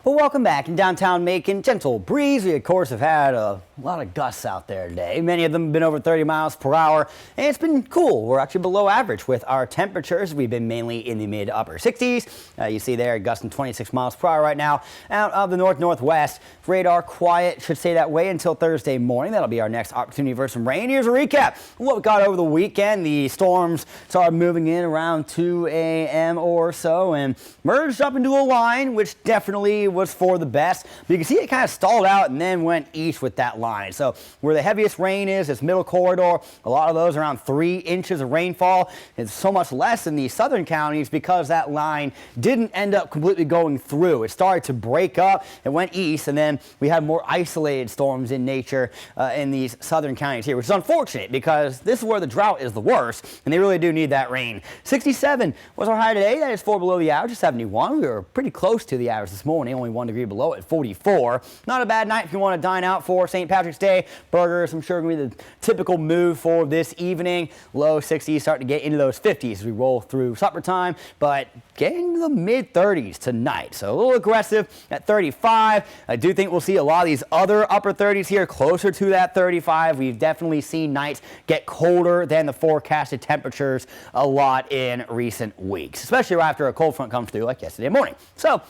Well, welcome back. In downtown Macon, gentle breeze. We, of course, have had a lot of gusts out there today. Many of them have been over 30 miles per hour, and it's been cool. We're actually below average with our temperatures. We've been mainly in the mid to upper 60s. You see there, gusting 26 miles per hour right now out of the northwest. Radar quiet, should stay that way until Thursday morning. That'll be our next opportunity for some rain. Here's a recap of what we got over the weekend. The storms started moving in around 2 a.m. or so and merged up into a line, which definitely was for the best. But you can see it kind of stalled out and then went east with that line. So where the heaviest rain is, this middle corridor, a lot of those around 3 inches of rainfall. It's so much less in the southern counties because that line didn't end up completely going through. It started to break up, it went east, and then we had more isolated storms in nature in these southern counties here, which is unfortunate because this is where the drought is the worst, and they really do need that rain. 67 was our high today. That is 4 below the average, 71. We were pretty close to the average this morning, only 1 degree below at 44. Not a bad night if you want to dine out for St. Patrick's Day. Burgers, I'm sure, going to be the typical move for this evening. Low 60s, starting to get into those 50s as we roll through supper time, but getting into the mid 30s tonight. So a little aggressive at 35. I do think we'll see a lot of these other upper 30s here closer to that 35. We've definitely seen nights get colder than the forecasted temperatures a lot in recent weeks, especially after a cold front comes through like yesterday morning. So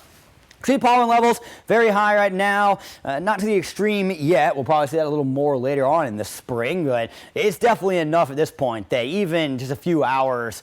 tree pollen levels very high right now, not to the extreme yet. We'll probably see that a little more later on in the spring, but it's definitely enough at this point that even just a few hours,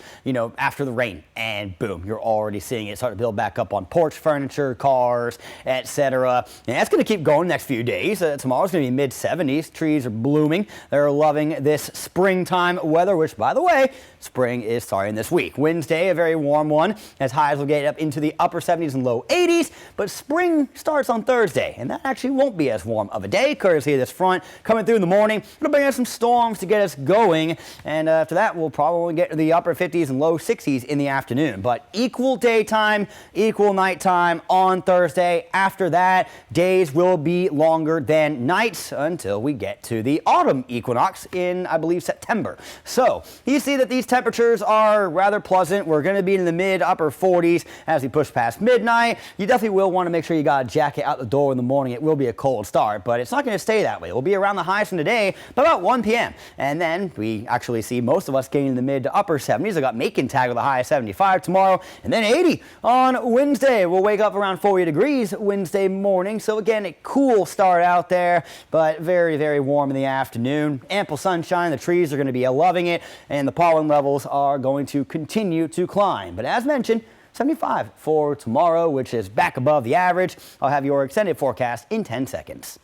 after the rain, and boom, you're already seeing it start to build back up on porch furniture, cars, etc. And that's going to keep going the next few days. Tomorrow's going to be mid 70s. Trees are blooming. They're loving this springtime weather, which, by the way, spring is starting this week. Wednesday, a very warm one, as highs will get up into the upper 70s and low 80s. But spring starts on Thursday, and that actually won't be as warm of a day, courtesy of this front coming through in the morning. It'll bring us some storms to get us going, and after that, we'll probably get to the upper 50s and low 60s in the afternoon. But equal daytime, equal nighttime on Thursday. After that, days will be longer than nights until we get to the autumn equinox in, I believe, September. So you see that these temperatures are rather pleasant. We're going to be in the mid upper 40s as we push past midnight. You definitely will want to make sure you got a jacket out the door in the morning. It will be a cold start, but it's not going to stay that way. We'll be around the highs from today by about 1 p.m. And then we actually see most of us getting in the mid to upper 70s. I got Macon tagged with a high of 75 tomorrow, and then 80 on Wednesday. We'll wake up around 40 degrees Wednesday morning. So again, a cool start out there, but very, very warm in the afternoon. Ample sunshine. The trees are going to be loving it, and the pollen levels are going to continue to climb. But as mentioned, 75 for tomorrow, which is back above the average. I'll have your extended forecast in 10 seconds.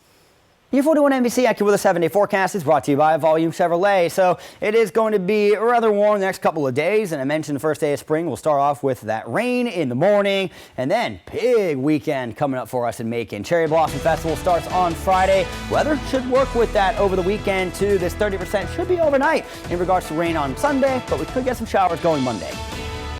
Your 41 NBC accurate with a 7-day forecast is brought to you by Volume Chevrolet. So it is going to be rather warm the next couple of days. And I mentioned the first day of spring will start off with that rain in the morning. And then big weekend coming up for us in Macon. Cherry Blossom Festival starts on Friday. Weather should work with that over the weekend too. This 30% should be overnight in regards to rain on Sunday, but we could get some showers going Monday.